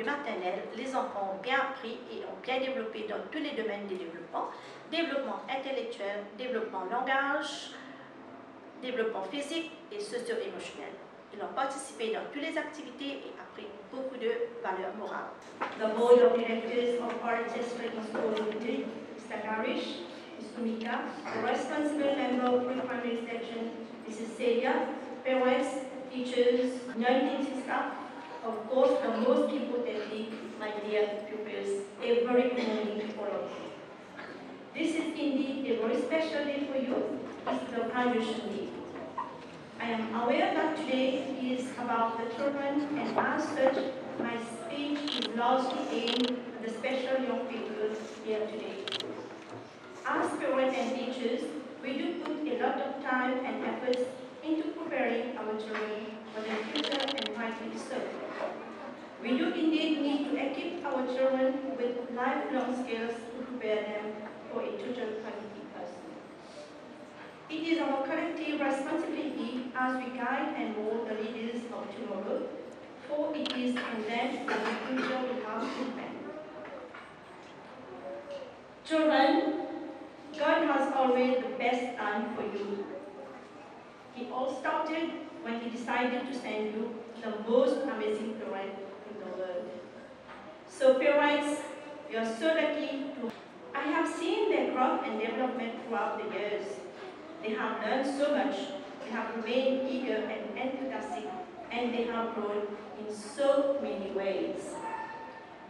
maternelle, les enfants ont bien appris et ont bien développé dans tous les domaines du développement. Développement intellectuel, développement langage, développement physique et socio-émotionnel. Ils ont participé dans toutes les activités et appris beaucoup de valeurs morales. The board of directors of RHS Training School Limited, Mr. Garish, Ms. Kumika, the responsible member of pre-primary section, Mrs. Celia, parents, teachers, non-teaching staff, of course, and most importantly, my dear pupils, a very good morning to all of you. This is indeed a very special day for you. It's the graduation day. I am aware that today is about the children, and as such, my speech is largely aimed at the special young people here today. As parents and teachers, we do put a lot of time and efforts into preparing our children for their future, and rightly so. We do indeed need to equip our children with lifelong skills to prepare them for a total quality person. It is our collective responsibility as we guide and mold the leaders of tomorrow, for it is in them that the future will have impact. Children, God has always the best plan for you. It all started when He decided to send you the most amazing parent in the world. So parents, you are so lucky to. I have seen their growth and development throughout the years. They have learned so much, they have remained eager and enthusiastic, and they have grown in so many ways.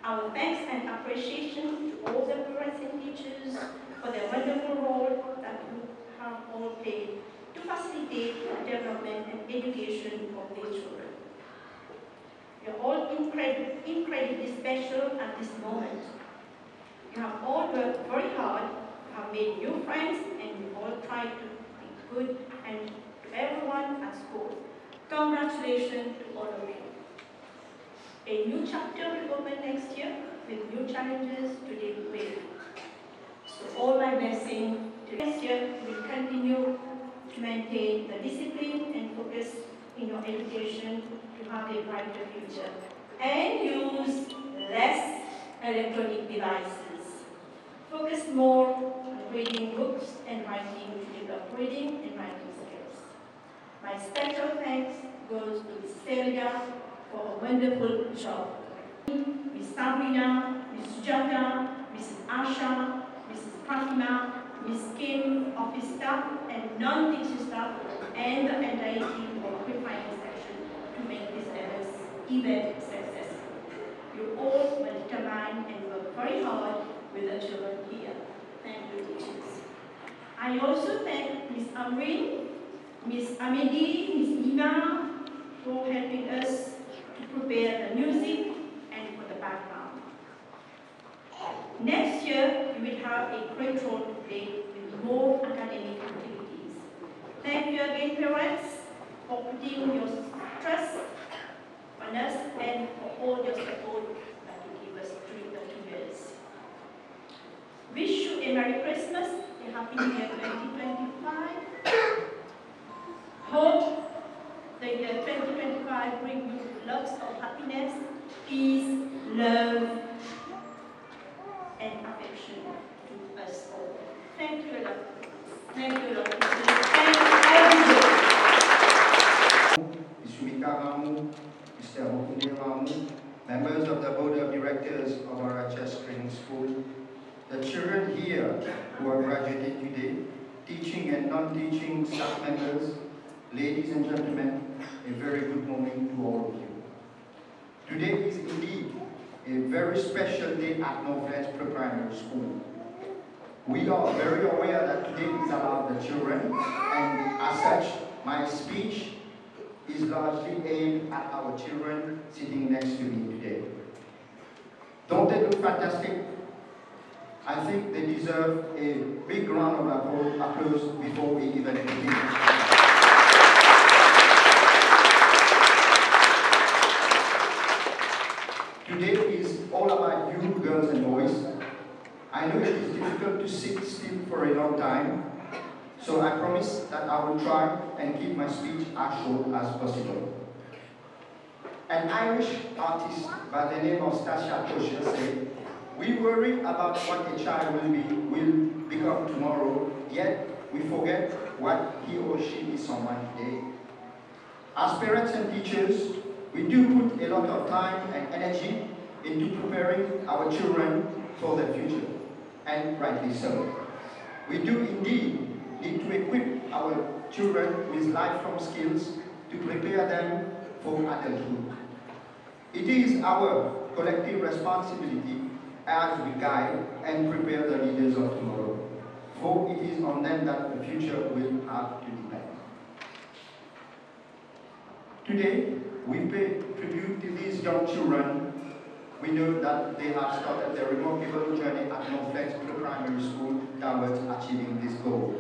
Our thanks and appreciation to all the parents and teachers for their wonderful role that you have all played to facilitate the development and education of their children. You're all incredibly special at this moment. You have all worked very hard, have made new friends, and you all tried to be good and to everyone at school. Congratulations to all of you. A new chapter will open next year with new challenges to deal with. So all my blessing to next year will continue to maintain the discipline and focus in your education to have a brighter future. And use less electronic devices. Focus more on reading books and writing to develop reading and writing skills. My special thanks goes to Ms. Celia for a wonderful job. Ms. Sabrina, Ms. Sujata, Mrs. Asha, Mrs. Fatima, Ms. Kim, office staff and non-teaching staff, and the entire team of pre-primary section to make this event successful. You all were determined and worked very hard with the children here. Thank you, teachers. I also thank Ms. Amrin, Ms. Amedi, Ms. Ina for helping us to prepare the music and for the background. Next year, you will have a great role to play with more academic activities. Thank you again, parents, for putting your trust on us and for all your support that you give us through the 2 years. Wish you a Merry Christmas, a Happy New Year 2025. Hope the year 2025 brings you lots of happiness, peace, love, and affection to us all. Thank you a lot. Thank you a lot. Thank you, Mr. members of the Board of Directors of RHS Training School, the children here who are graduating today, teaching and non-teaching staff members, ladies and gentlemen, a very good morning to all of you. Today is indeed a very special day at Northlands Pre-Primary School. We are very aware that today is about the children, and as such, my speech is largely aimed at our children sitting next to me today. Don't they look fantastic? I think they deserve a big round of applause before we even begin. Today is all about you, girls and boys. I know it is difficult to sit still for a long time, so I promise that I will try and keep my speech as short as possible. An Irish artist by the name of Stasia Tosher said, "We worry about what a child will become tomorrow, yet we forget what he or she is someone today." As parents and teachers, we do put a lot of time and energy into preparing our children for the future, and rightly so. We do indeed need to equip our children with lifelong skills to prepare them for adulthood. It is our collective responsibility as we guide and prepare the leaders of tomorrow, for it is on them that the future will have to depend. Today, we pay tribute to these young children. We know that they have started their remarkable journey at Northlands Primary School towards achieving this goal.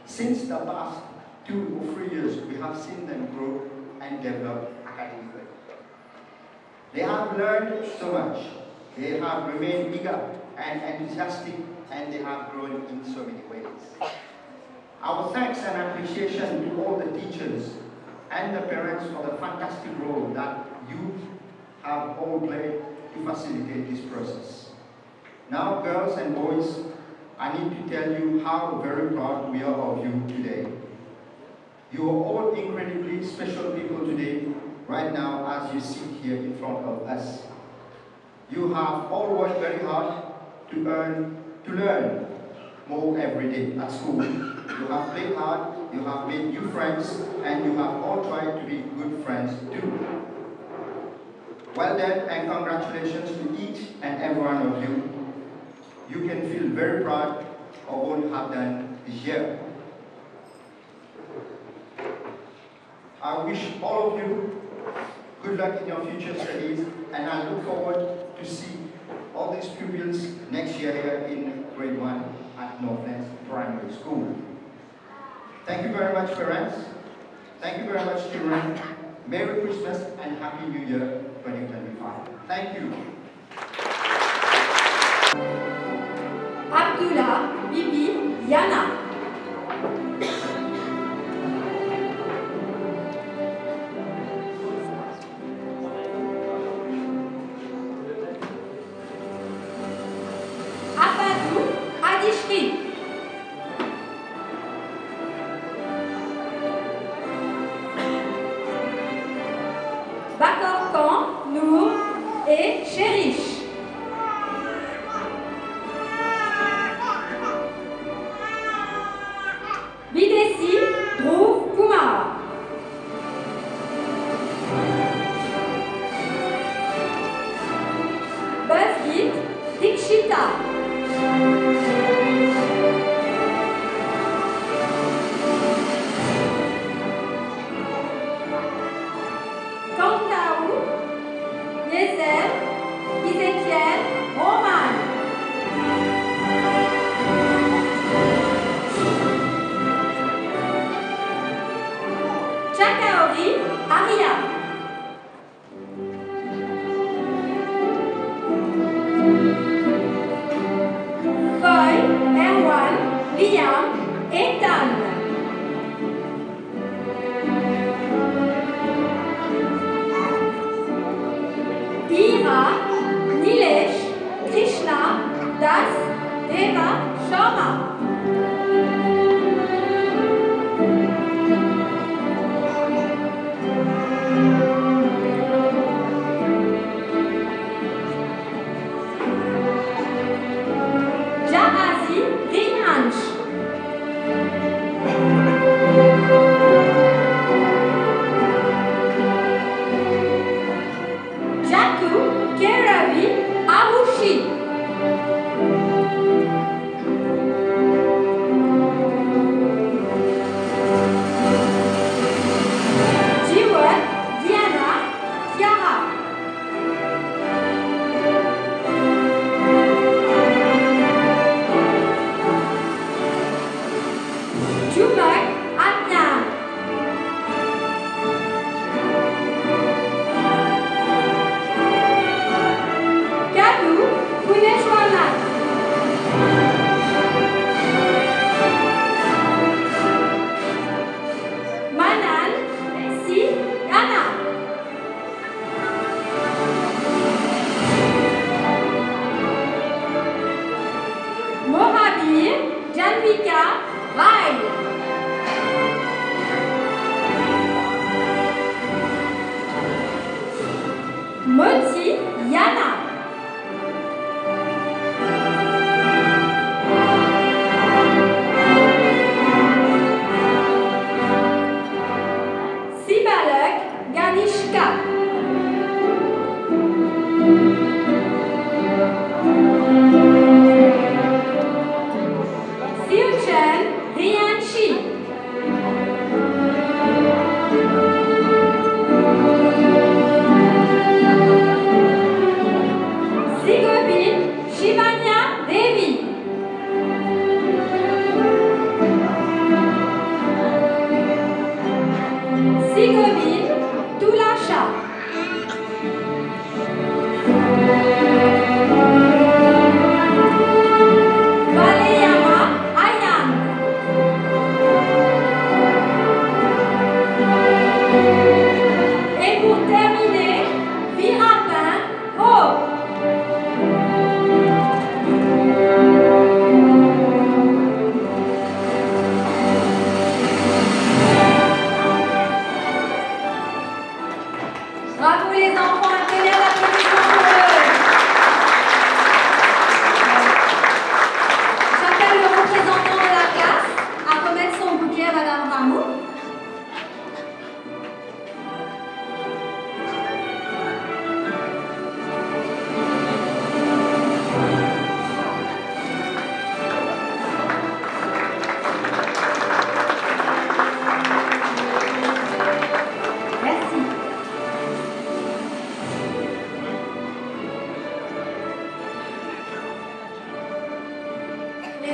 Since the past 2 or 3 years, we have seen them grow and develop academically. They have learned so much. They have remained eager and enthusiastic, and they have grown in so many ways. Our thanks and appreciation to all the teachers and the parents for the fantastic role that you have all played to facilitate this process. Now, girls and boys, I need to tell you how very proud we are of you today. You are all incredibly special people today, right now, as you sit here in front of us. You have all worked very hard to learn more every day at school. You have played hard, you have made new friends, and you have all tried to be good friends too. Well done, and congratulations to each and every one of you. You can feel very proud of what you have done this year. I wish all of you good luck in your future studies, and I look forward to see all these pupils next year here in grade 1 at Northlands Primary School. Thank you very much, parents. Thank you very much, children. Merry Christmas and Happy New Year 2025. Thank you. Abdullah, Bibi, Yana. Abadou, Adishri. Bakorkan, Nour et Chérish.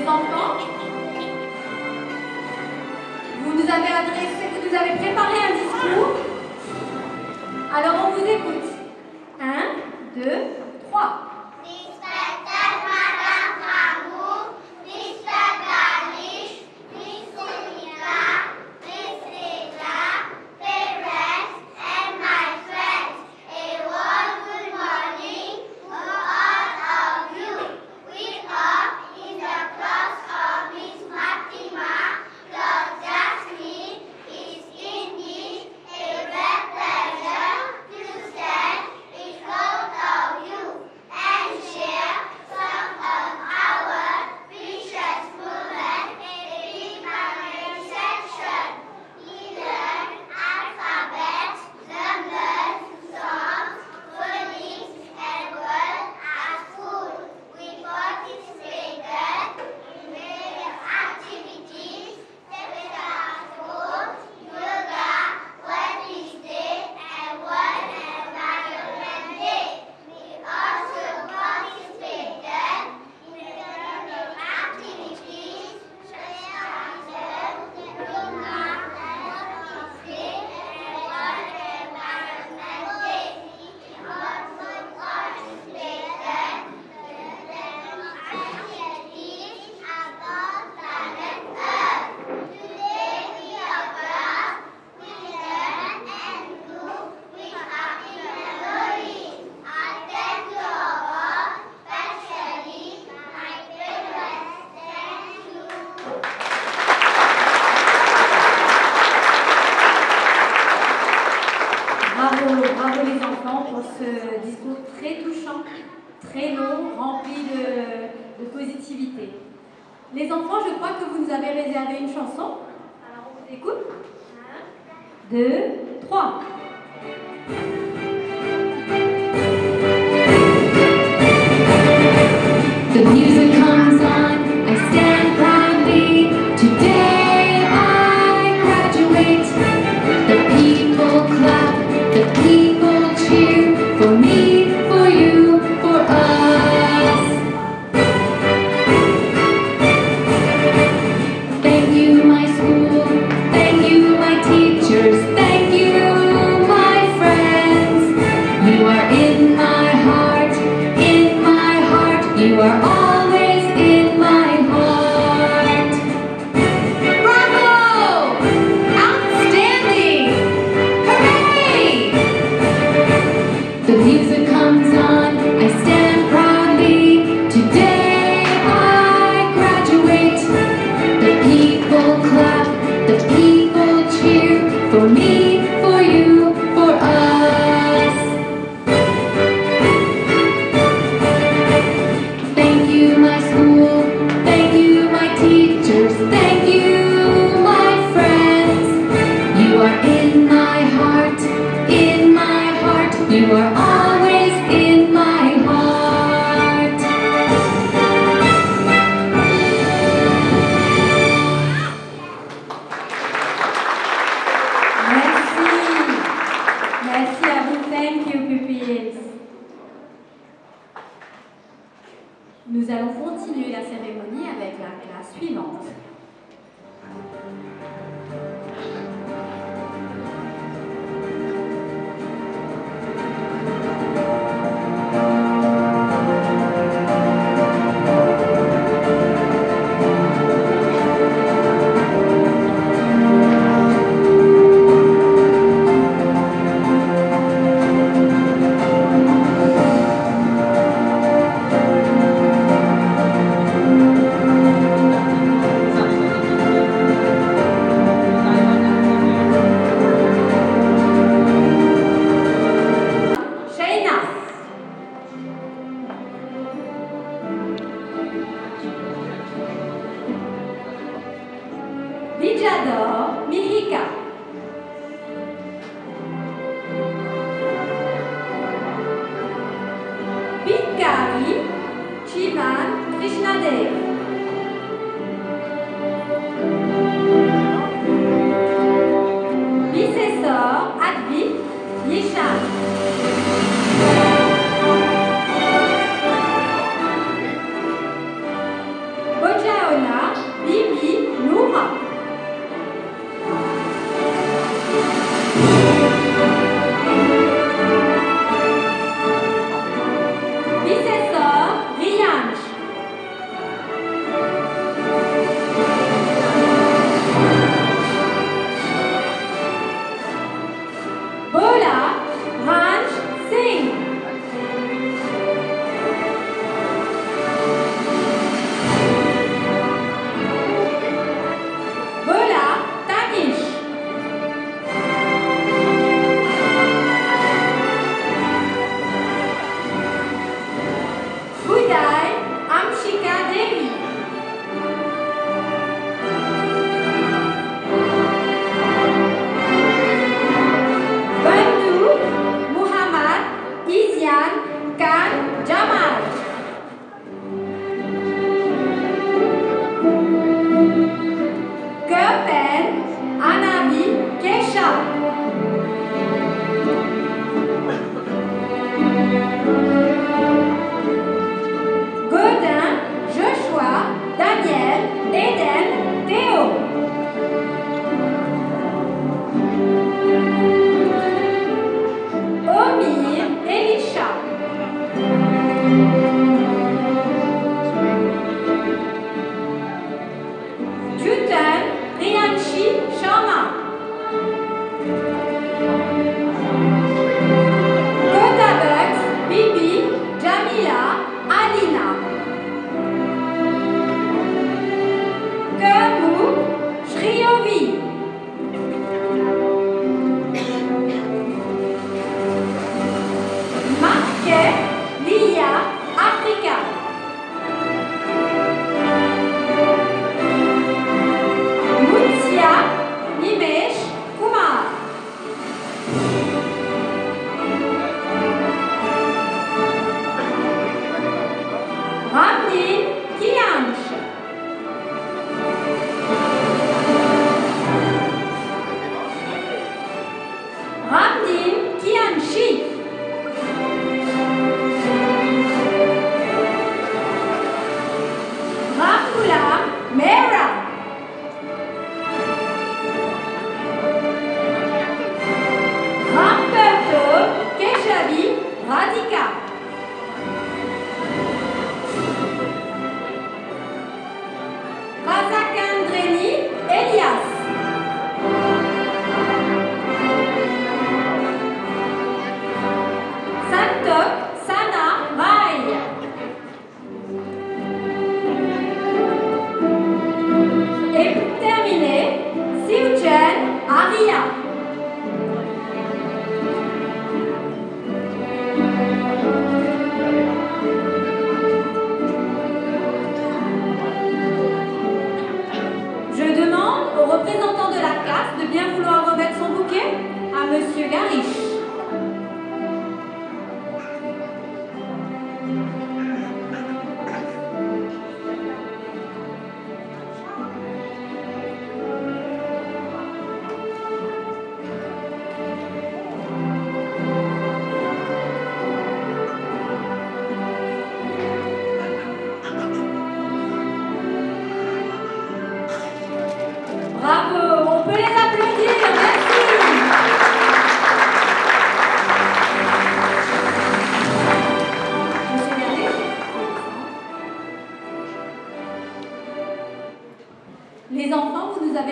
enfants, vous nous avez préparé un discours. Alors on vous écoute. 1, 2, 3. Bravo les enfants pour ce discours très touchant, très long, rempli de positivité. Les enfants, je crois que vous nous avez réservé une chanson. Alors on vous écoute. 1, 2, 3. The music comes on, I stand proudly. Today I graduate. The people clap, the people cheer. For me, for you, for us. Thank you, my school. Thank you, my teachers. Thank you, my friends. You are in my heart, in my heart. You are always in my heart. Bravo! Outstanding! Hooray! The music comes on, I stand proudly. Today I graduate. The people clap, the people cheer. For me, for you, for us. Thank you, my school. Thank you, my teachers. Thank you, my friends. You are in my heart, in my heart. You are always in my heart. Merci à vous. Thank you, pupils. Nous allons continuer la cérémonie avec la classe suivante. Vijador Mihika. Bikari Chivan Krishnadev. Bisesor Advik Yeshan. Bojaona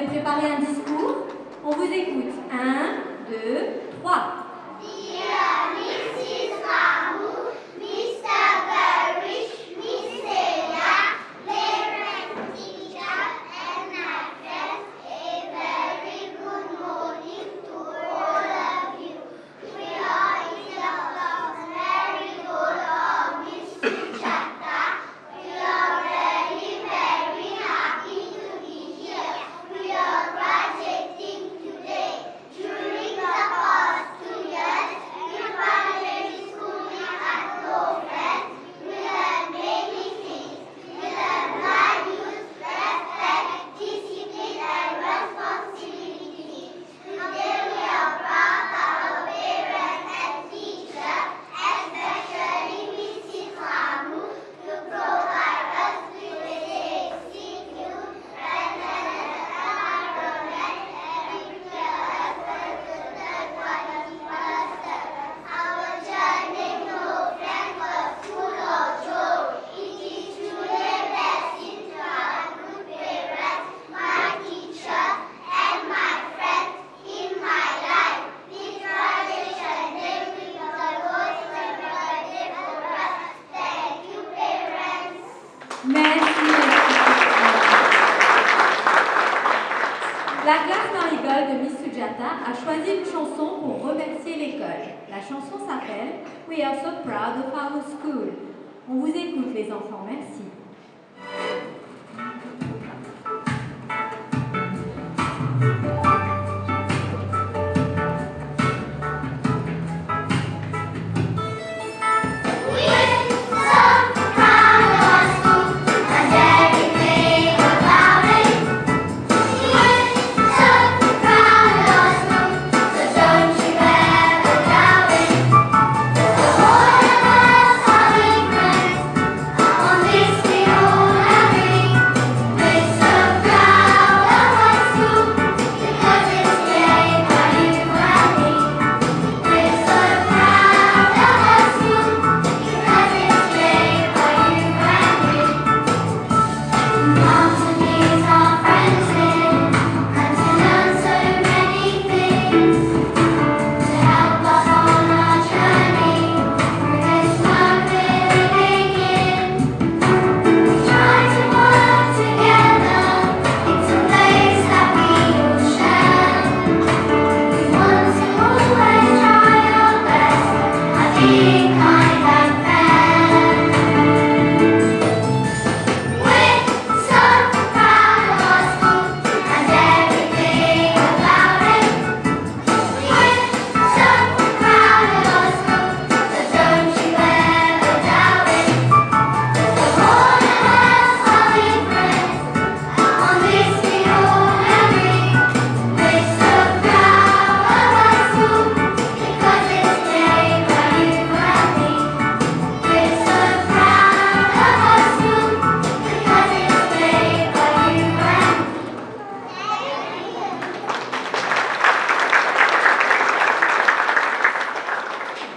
de préparer un discours. On vous écoute. 1, 2, 3. Dear Mrs. Mahmood, Mr. Barish, Miss Celia, parents, teacher, and my friends, a very good morning to all of you. We are in the class very good of Mr. Chatta. We are very happy to be here. We are graduating today. During the past 2 years, in primary school we had no friends. We learned many things. We learned values, respect, discipline, and responsibility. Today we are proud of our parents and teachers, especially Mrs. Mahmood, to provide us with a safe, secure, and environment and prepare us for the third quality master. Our journey no friend was full of joy. It is truly a blessing to have good parents, my teacher, and my friends in my life. This graduation day will be the most memorable day for us. Thank you, parents. Merci. La classe Marigold de Miss Sujata a choisi une chanson pour remercier l'école. La chanson s'appelle We are so proud of our school. On vous écoute les enfants, merci.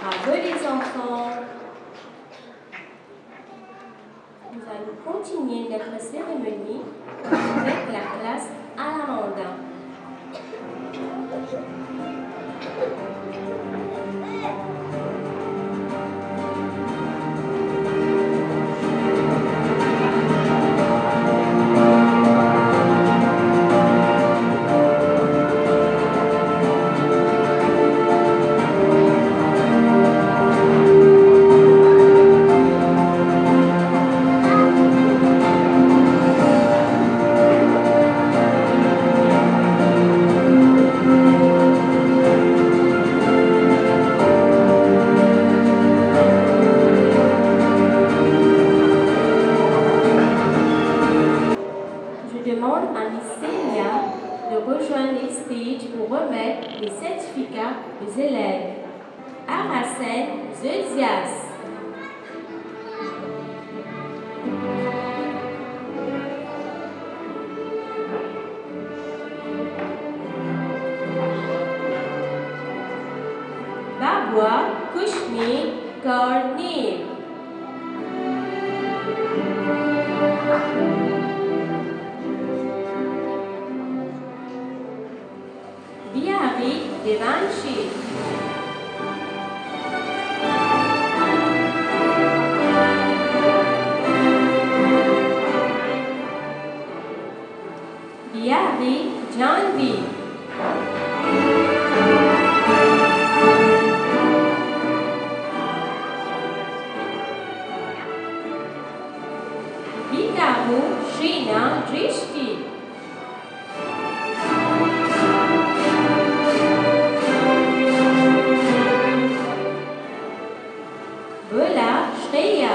Bravo les enfants. Nous allons continuer notre cérémonie avec la classe allemande. Je demande à Miss Celia de rejoindre les stages pour remettre les certificats aux élèves. Arasen Zeuzias. Babwa Kushni Kornil. Abu Shina Drishti. Bula Shreya.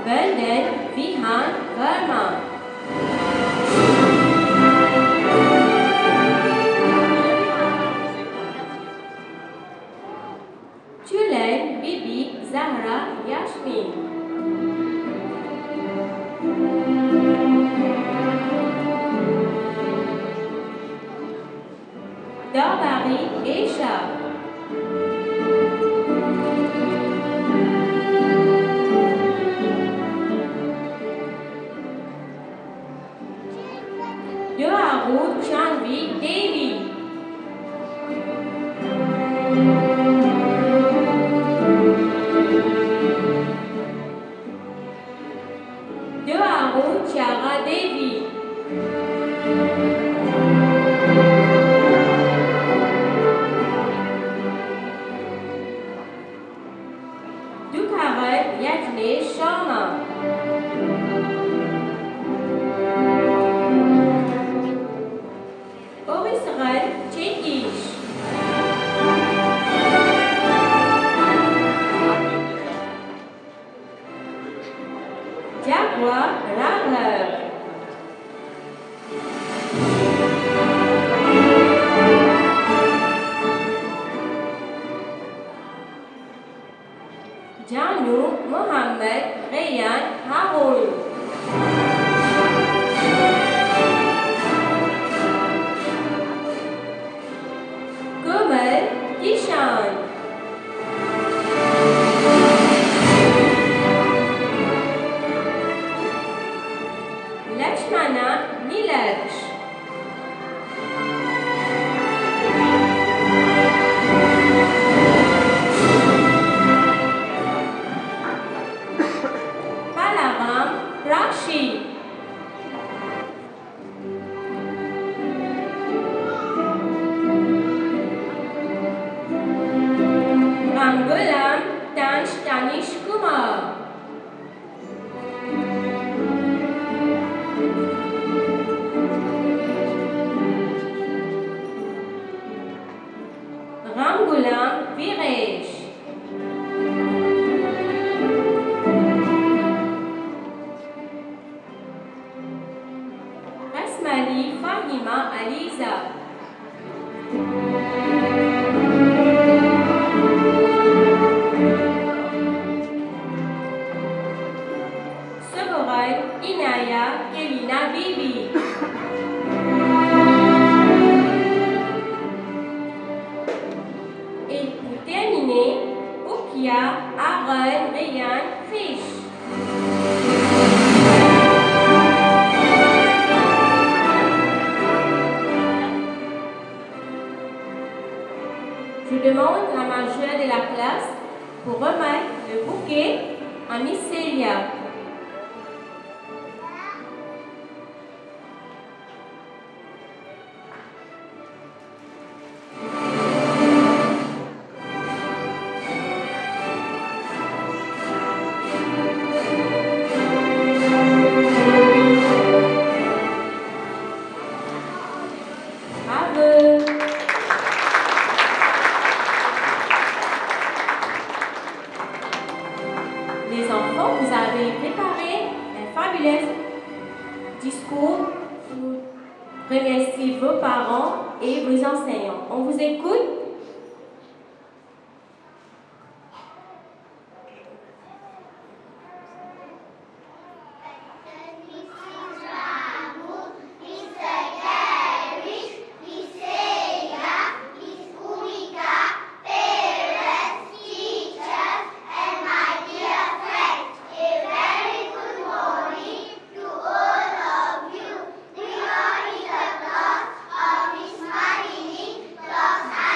Benden Vihan Verma. Julen Bibi Zahra Yasmin. Darbari Esha. Yoharu Chanvi Devi. Yoharu Chara Devi. Dukaran Yajne Sharma. Orisran Chekish. Jaguar Raghav. Janu Muhammad Rayyan Harun. Komal Kishan. Lakshmana Nilaksh. Balaram Rakshi. Ramgulam Danish Kumar. Ramgulam Viresh. Rasmali Fahima Aliza. Soboran Inaya Kelina Bibi. Et pour terminer, Ukia Aaron Ryan Fish. Je demande à la majeure de la classe pour remettre le bouquet à Miss Célia. Bravo! Les enfants, vous avez préparé un fabuleux discours pour remercier vos parents et vos enseignants. On vous écoute? Los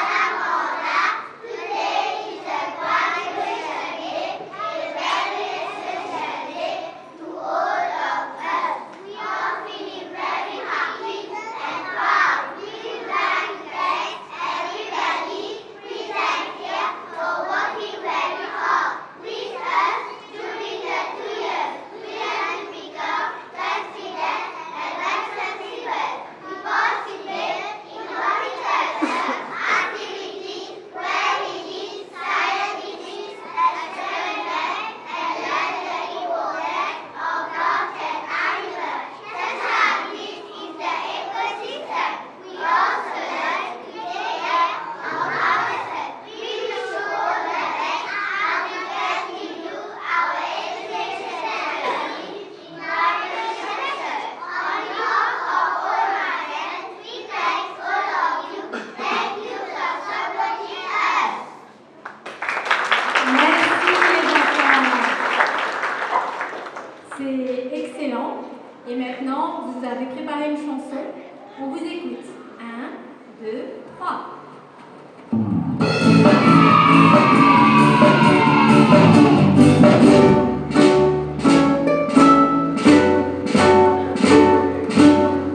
3.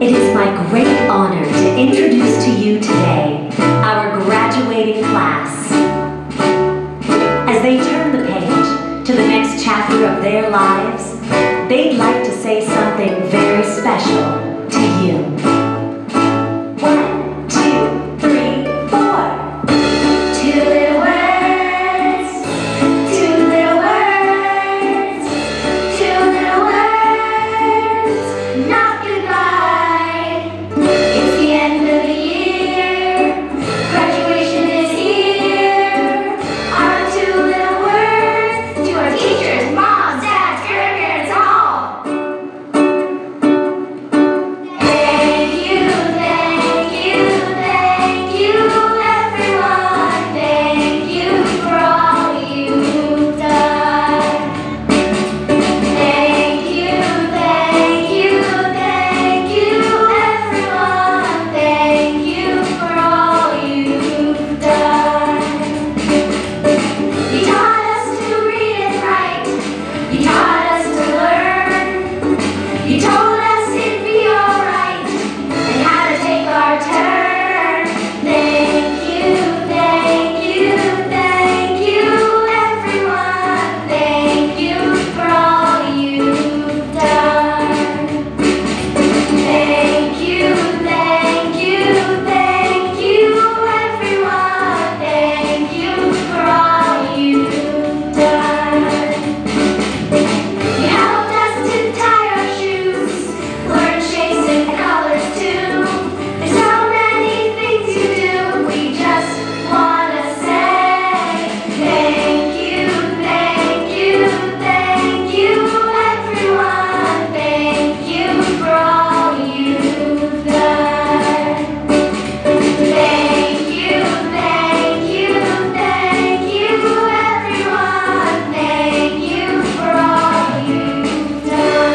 It is my great honor to introduce to you today our graduating class. As they turn the page to the next chapter of their lives, they'd like to say something very special to you. 1, 2, 3, 4. 2 little words, 2 little words, 2 little words, not goodbye. It's the end of the year, graduation is here. Our 2 little words to our teachers, moms, dads, grandparents, all. Thank you, thank you, thank you, everyone. Thank you for all you've done. Thank you, thank you, thank you, everyone. Thank you for all you've done. You taught us to read and write. You taught us to learn. You told us it'd be alright and how to take our turn. Thank you, thank you, thank you, everyone. Thank you for all you've done. Thank you, thank you, thank you, everyone. Thank you for all you've done. You helped us to tie our shoes, learn shapes and colors too. There's so many things you do, we just wanna say thank you, thank you, thank you, everyone. Thank you for all you've done. Thank you, thank you, thank you, everyone. Thank you for all you've done.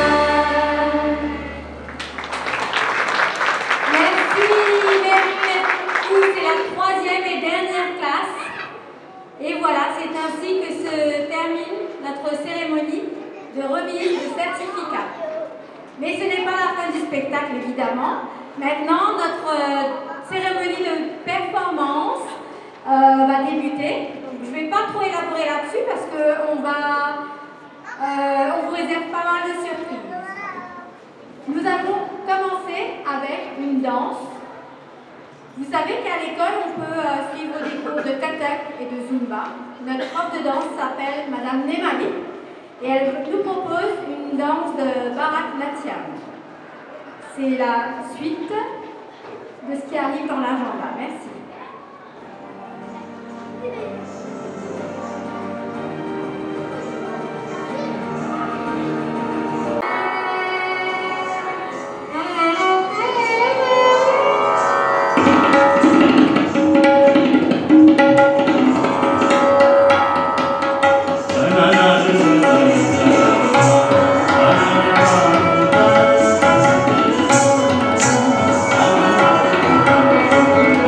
Merci, merci. C'est la 3e et dernière classe. Et voilà, c'est ainsi que se termine notre cérémonie de remise de certificat. Mais ce n'est pas la fin du spectacle, évidemment. Maintenant, notre cérémonie de performance va débuter. Donc, je ne vais pas trop élaborer là-dessus parce qu'on on vous réserve pas mal de surprises. Nous allons commencer avec une danse. Vous savez qu'à l'école, on peut suivre des cours de katak et de zumba. Notre prof de danse s'appelle Madame Nemali et elle nous propose une danse de Bharatanatyam. C'est la suite de ce qui arrive dans l'agenda. Merci.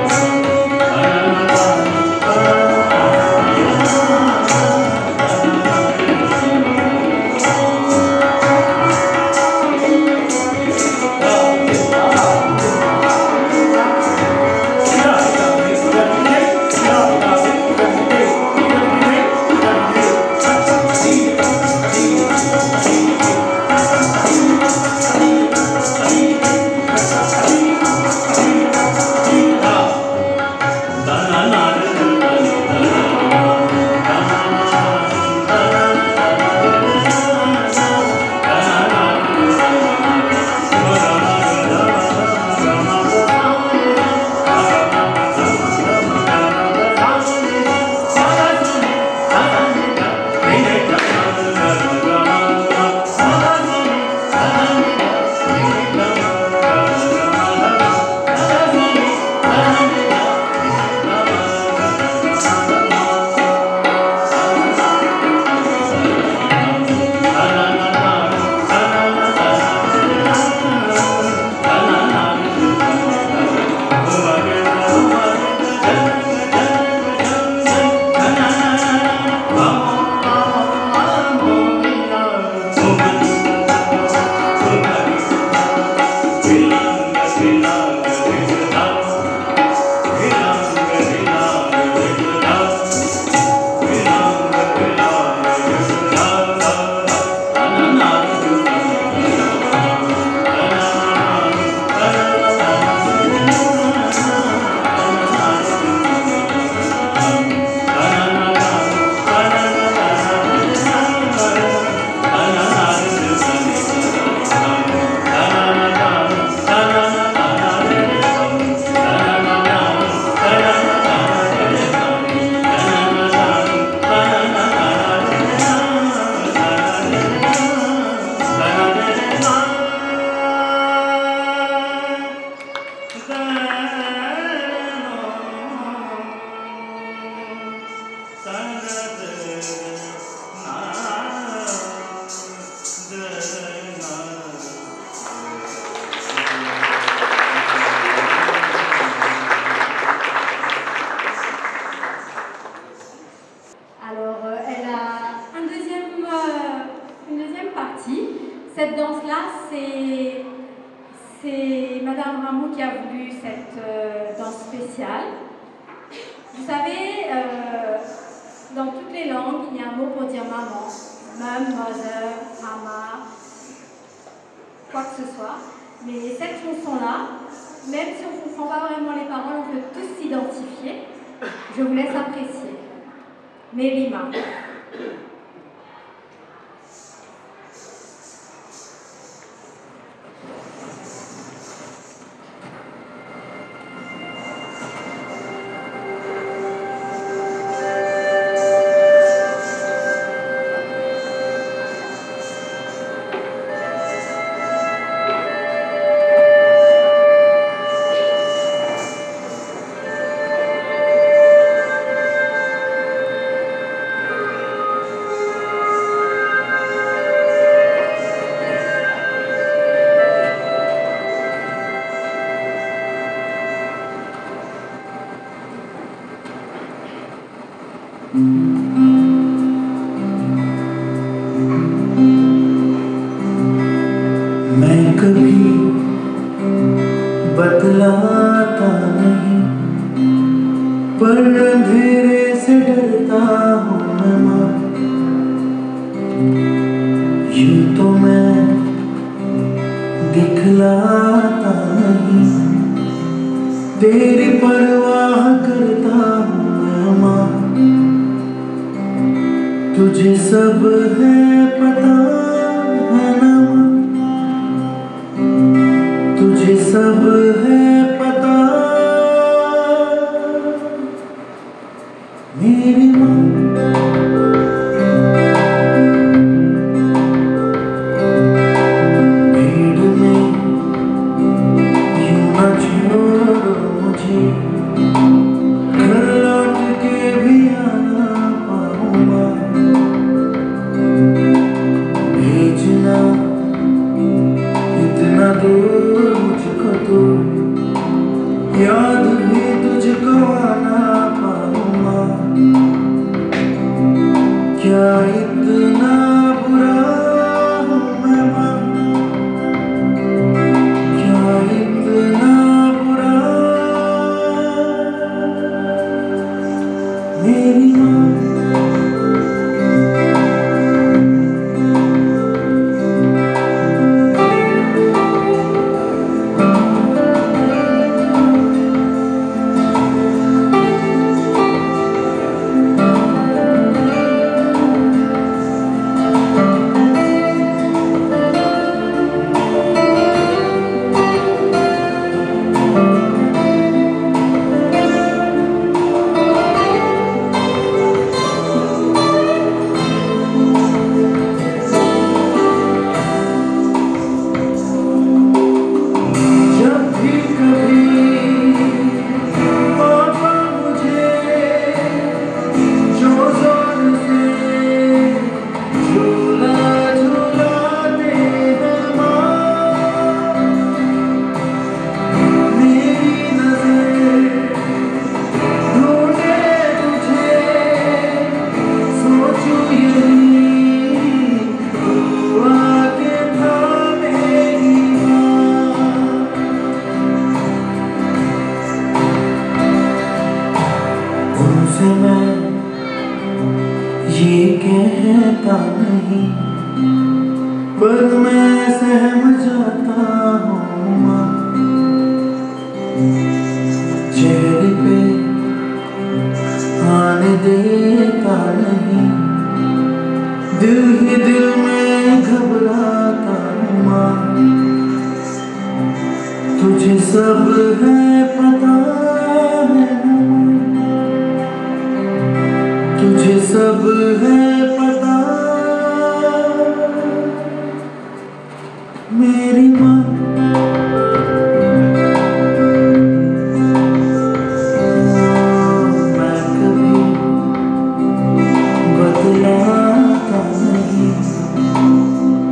Thank you. qui a voulu cette danse spéciale. Vous savez, dans toutes les langues, il y a un mot pour dire maman. Mum, mother, mama, quoi que ce soit. Mais cette chanson-là, même si on ne comprend pas vraiment les paroles, on peut tous s'identifier. Je vous laisse apprécier. Mérima. मैं कभी बतलाता नहीं, पर अंधेरे से डरता हूँ मैं माँ। यूं तो मैं दिखलाता नहीं, तेरी परवाह करता हूँ मैं माँ। तुझे सब है पता है ना माँ, तुझे सब है पता मेरी माँ। भीड़ में यूं न छोड़ो मुझे, घर लौट के भी आना पाऊंगा। भेजना इतना दूर मुझको तो, याद भी तुझको आना पाऊंगा। क्या इतना बुरा हूँ मैं माँ, क्या इतना बुरा मेरी माँ। मैं ये कहता नहीं, पर मैं सहम जाता हूँ माँ। चेहरे पे आने देता नहीं, दिल ही दिल में घबराता हूँ माँ। तुझे सब है पता है, तुझे सब है पता मेरी माँ। मैं कभी बतलाता नहीं,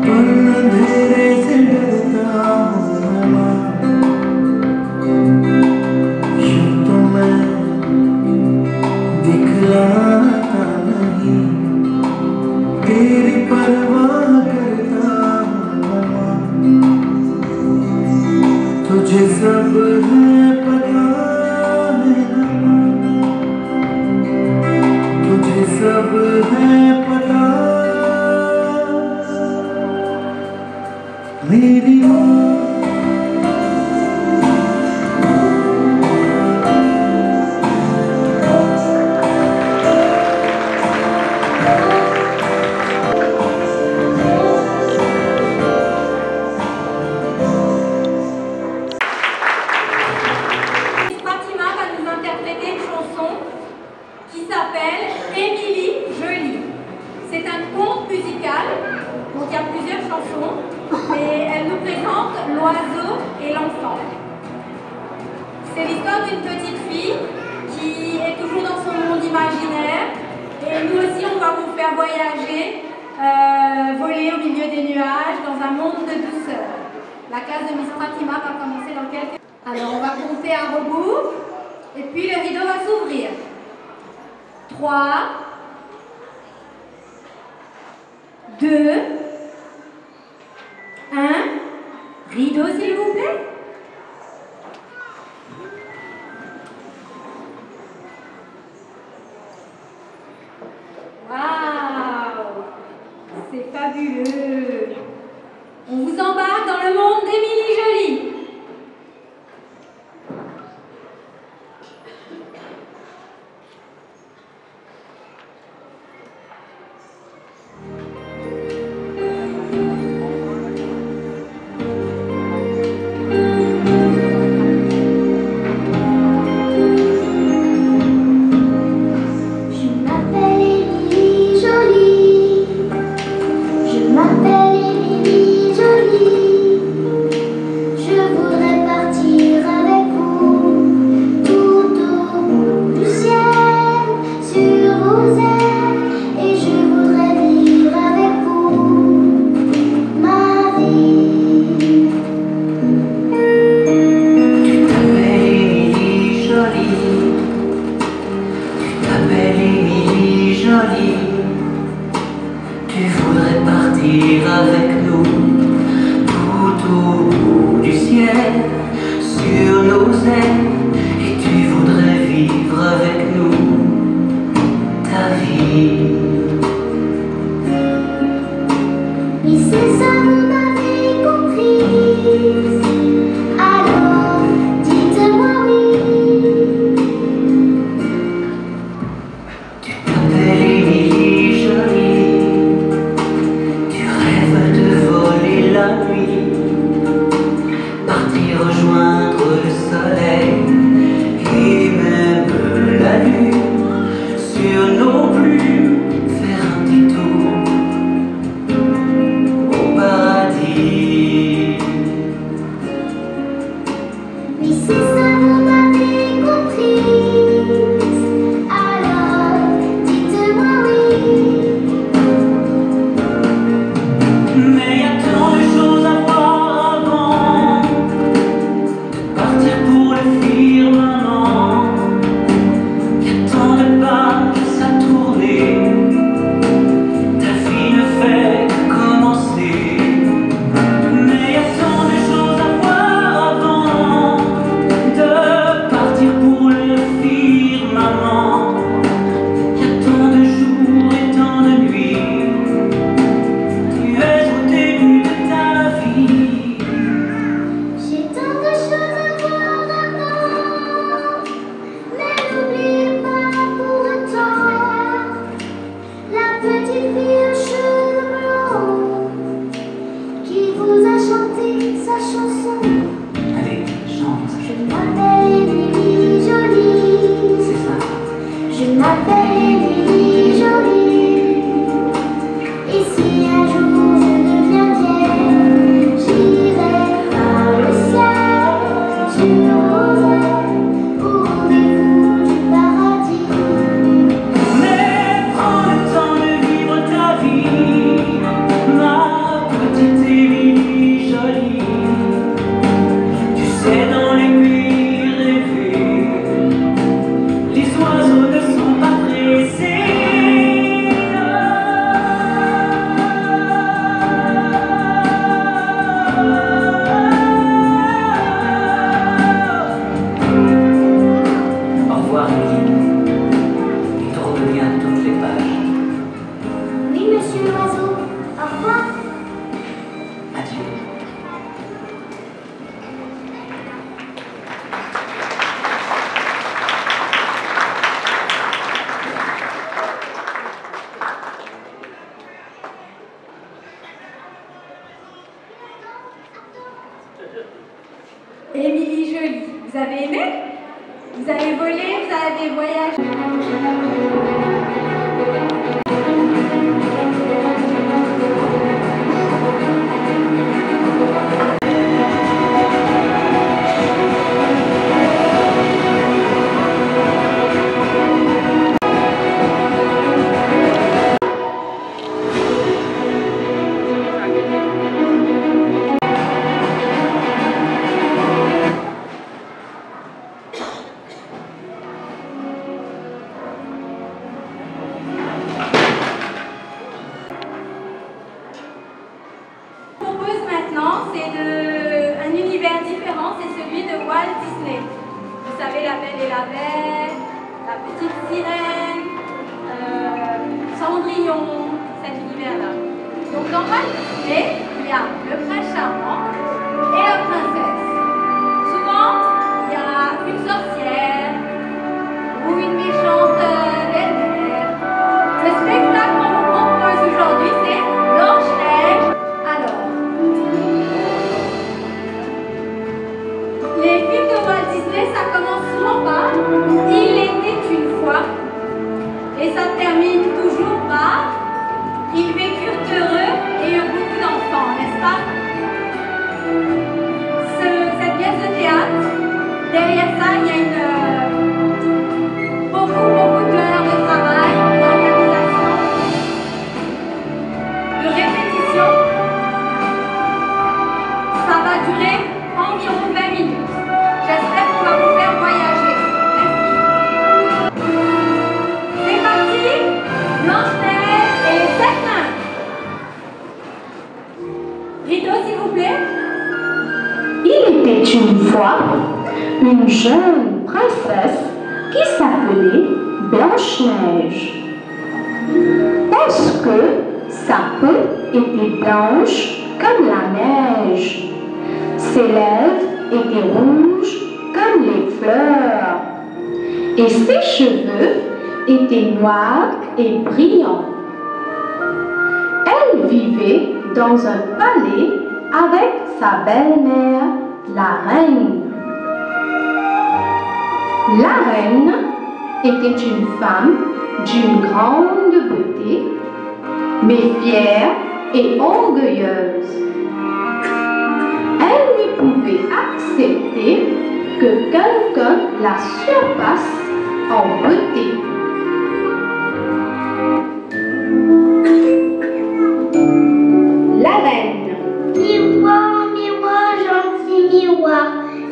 पर अंधेरे से डरता हूँ मैं माँ। यूं तो मैं दिखलाता नहीं, तेरी परवाह करता हूँ माँ। तुझे सब La case de Miss Fatima va commencer dans quelques... Alors, on va compter à rebours. Et puis, le rideau va s'ouvrir. 3, 2, 1. Rideau, s'il vous plaît. Waouh! C'est fabuleux! On vous embarque dans le monde d'Émilie Joly. Émilie Joly, vous avez aimé? Vous avez volé, vous avez voyagé? avait la petite sirène, Cendrillon, cet univers-là. Donc dans Walt Disney, il y a le prince charmant et la princesse. Souvent, il y a une sorcière ou une méchante belle-mère. Le spectacle qu'on vous propose aujourd'hui, c'est Blanche-Neige. Alors, les films de Walt Disney, ça commence souvent par « Il était une fois » et ça termine toujours par « Ils vécurent heureux et eurent beaucoup d'enfants », n'est-ce pas? Cette pièce de théâtre, derrière ça, il y a beaucoup d'heures de travail, d'organisation, de répétition. Ça va durer environ 20 minutes. J'espère qu'on va vous faire voyager. Merci. C'est parti. Blanche-Neige et les 7 nains. Rideau, s'il vous plaît. Il était une fois une jeune princesse qui s'appelait Blanche-Neige. Parce que sa peau était blanche comme la neige. Ses lèvres étaient rouges comme les fleurs. Et ses cheveux étaient noirs et brillants. Elle vivait dans un palais avec sa belle-mère, la reine. La reine était une femme d'une grande beauté, mais fière et orgueilleuse. Elle ne pouvait accepter que quelqu'un la surpasse en beauté. La reine. Miroir, miroir, gentil miroir,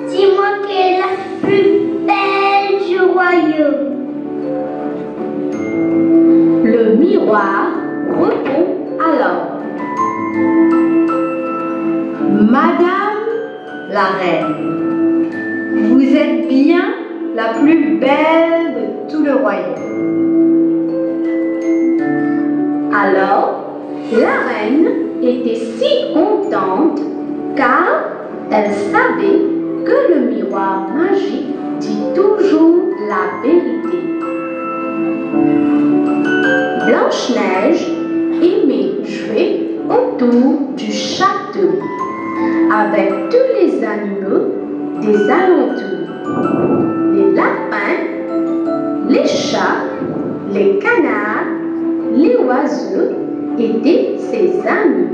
dis-moi quelle est la plus belle du royaume. Le miroir répond alors. Madame la reine, vous êtes bien la plus belle de tout le royaume. Alors, la reine était si contente car elle savait que le miroir magique dit toujours la vérité. Blanche-Neige aimait jouer autour du château avec tous les animaux des alentours. Les lapins, les chats, les canards, les oiseaux étaient ses amis.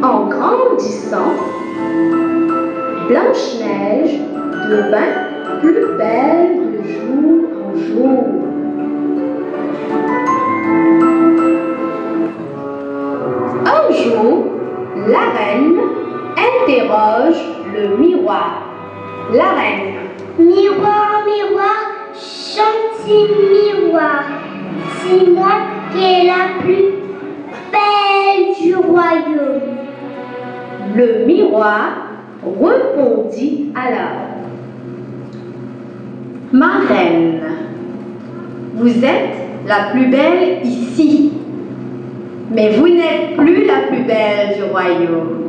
En grandissant, Blanche-Neige devint plus belle de jour en jour. Un jour, la reine interroge le miroir. La reine. Miroir, miroir, gentil miroir, dis-moi quelle est la plus belle du royaume. Le miroir répondit alors. Ma reine, vous êtes la plus belle ici, mais vous n'êtes plus la plus belle du royaume.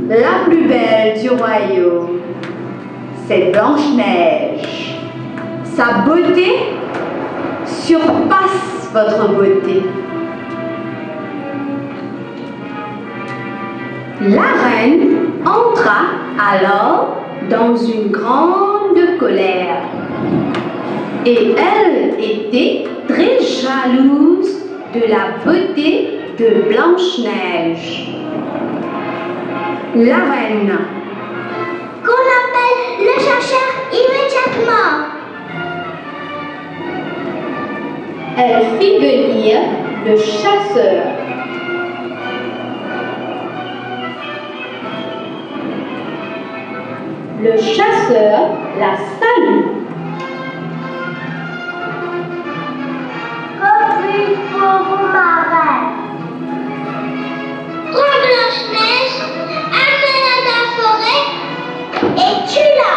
La plus belle du royaume, c'est Blanche-Neige. Sa beauté surpasse votre beauté. La reine entra alors dans une grande colère et elle était très jalouse de la beauté de Blanche-Neige. La reine. Qu'on appelle le chercheur immédiatement. Elle fit venir le chasseur. Le chasseur la salue. Que puis-je pour vous, ma reine? Prends Blanche-Neige, amène-la dans la forêt et Tula.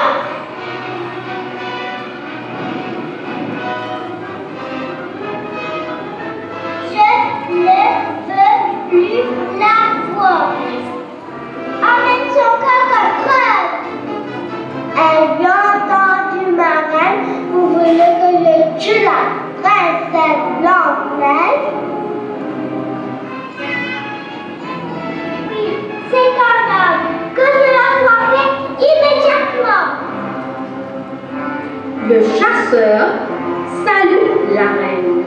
Je ne veux plus la voir. Amène son corps comme preuve. Elle lui a entendu ma reine. Vous voulez que je tue la princesse Blanche-Neige? Oui, c'est un homme. Que cela soit fait immédiatement. Le chasseur salue la reine.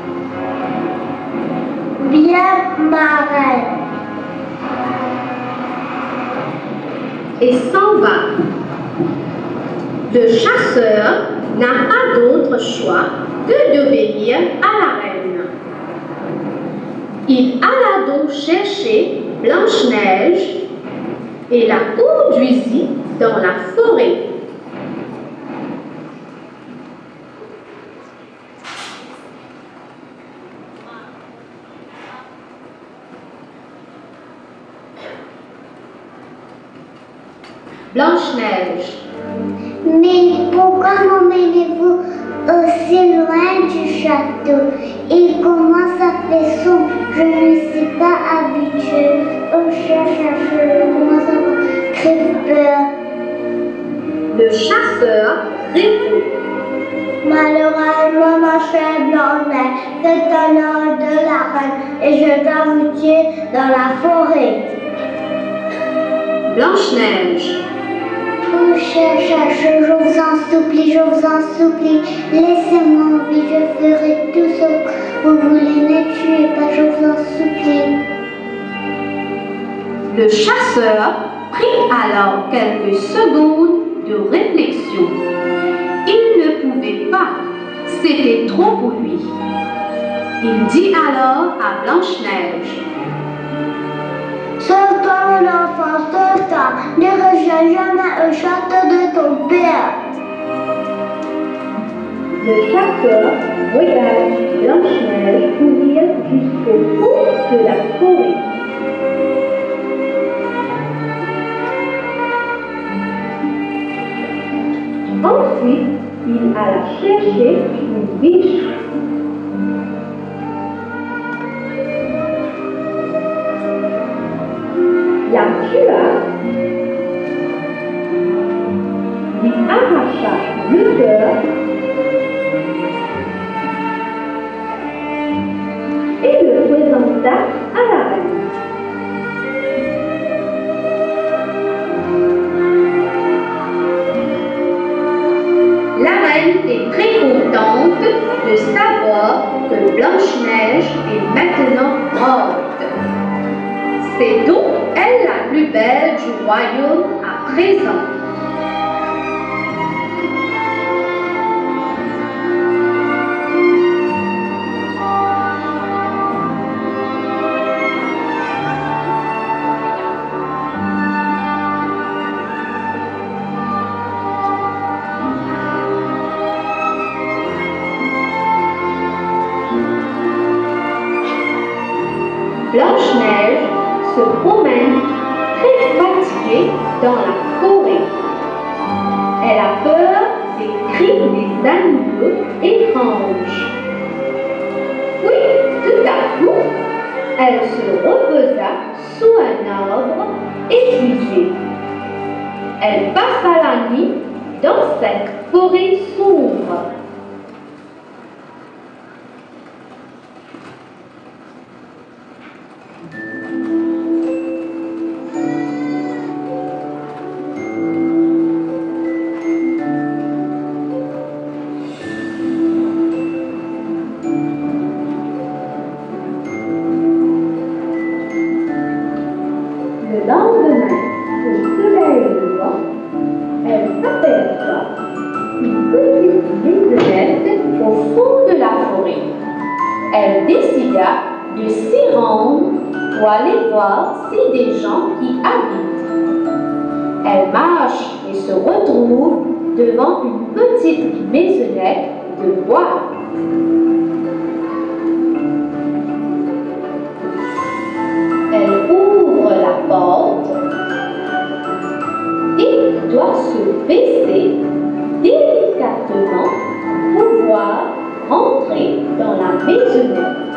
Bien, ma reine. Et s'en va. Le chasseur n'a pas d'autre choix que d'obéir à la reine. Il alla donc chercher Blanche-Neige et la conduisit dans la forêt. Blanche-Neige. Mais pourquoi m'emmenez-vous aussi loin du château? Et comment ça fait sombre? Je ne suis pas habituée au chasseur. Comment ça va? Très peur. Le chasseur répond. Malheureusement, ma chère Blanche-Neige, c'est un ordre de la reine et je dois vous tuer dans la forêt. Blanche-Neige. Oh, cher chasseur, je vous en supplie, laissez-moi en vie, je ferai tout ce que vous voulez, ne tuez pas, je vous en supplie. Le chasseur prit alors quelques secondes de réflexion. Il ne pouvait pas, c'était trop pour lui. Il dit alors à Blanche-Neige. Sauve-toi, mon enfant, sauve-toi, ne rejoins jamais au château de ton père. Le chasseur regarde Blanche-Neige courir jusqu'au bout de la forêt. Ensuite, il alla chercher une biche. La tua, lui arracha le cœur et le présenta à la reine. La reine est très contente de savoir que Blanche-Neige est maintenant morte. C'est donc elle la plus belle du royaume à présent. Blanche-Neige se promène très fatiguée dans la forêt. Elle a peur des cris des animaux étranges. Puis, tout à coup, elle se reposa sous un arbre épuisée. Elle passa la nuit dans cette forêt sombre. Le lendemain, au soleil levant, elle s'aperçoit une petite maisonnette au fond de la forêt. Elle décida de s'y rendre pour aller voir si des gens y habitent. Elle marche et se retrouve devant une petite maisonnette de bois. Elle ouvre la porte et doit se baisser délicatement pour pouvoir rentrer dans la maisonnette.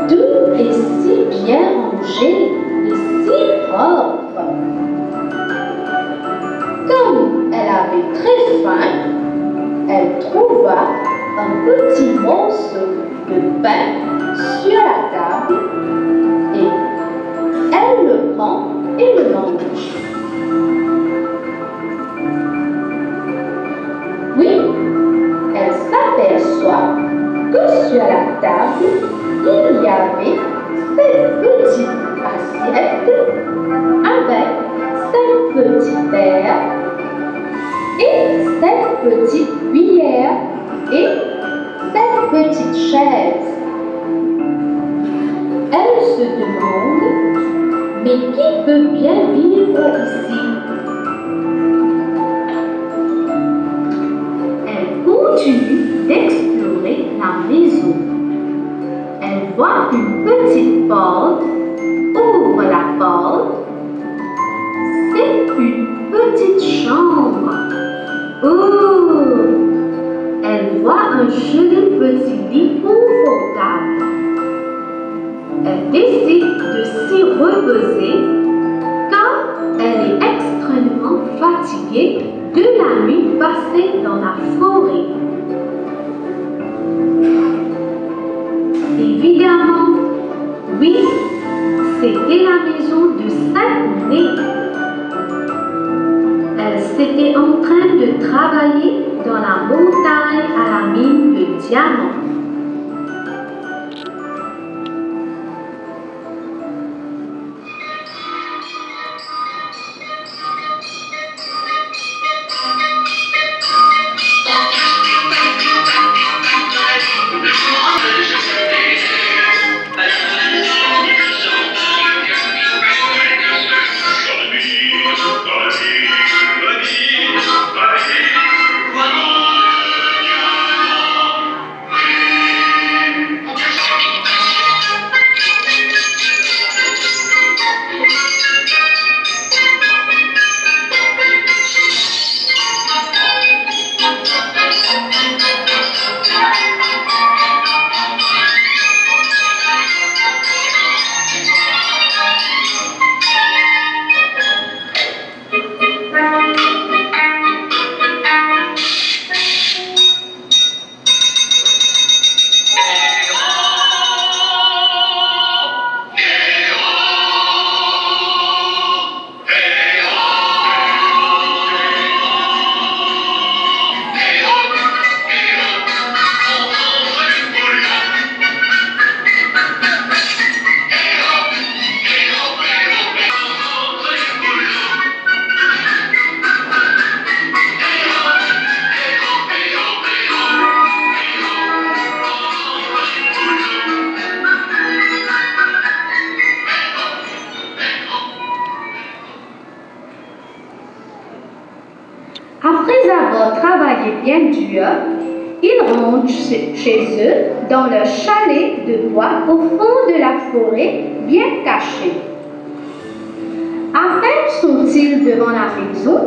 Tout est si bien rangé et si propre. Comme elle avait très faim, elle trouva un petit morceau de pain sur la table et elle le prend et le mange. Oui, elle s'aperçoit que sur la table, il y avait 7 petites assiettes avec 7 petits verres et 7 petites cuillères et 7 petites chaises. Elle se demande, mais qui peut bien vivre ici? Elle continue d'explorer la maison. Elle voit une petite porte, ouvre la porte. C'est une petite chambre. Oh! Elle voit un joli petit lit confortable. Elle décide de s'y reposer car elle est extrêmement fatiguée de la nuit passée dans la forêt. Évidemment, oui, c'était la maison de 7 nés. Elle s'était en train de travailler dans la montagne à la mine de diamants. Après avoir travaillé bien dur, ils rentrent chez eux dans leur chalet de bois au fond de la forêt, bien caché. À peine sont-ils devant la maison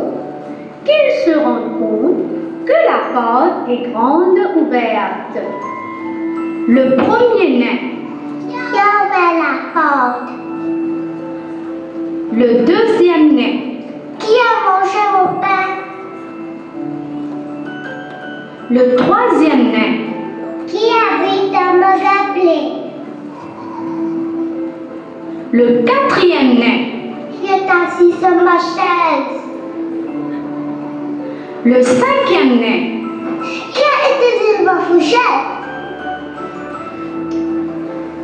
qu'ils se rendent compte que la porte est grande ouverte. Le premier nain Qui a ouvert la porte? Le deuxième nain, Qui a mangé mon pain? le troisième nain, Qui habite dans mon gabelet? le quatrième nain, Qui est assis sur ma chaise? le cinquième nain, Qui a été sur ma fourchette?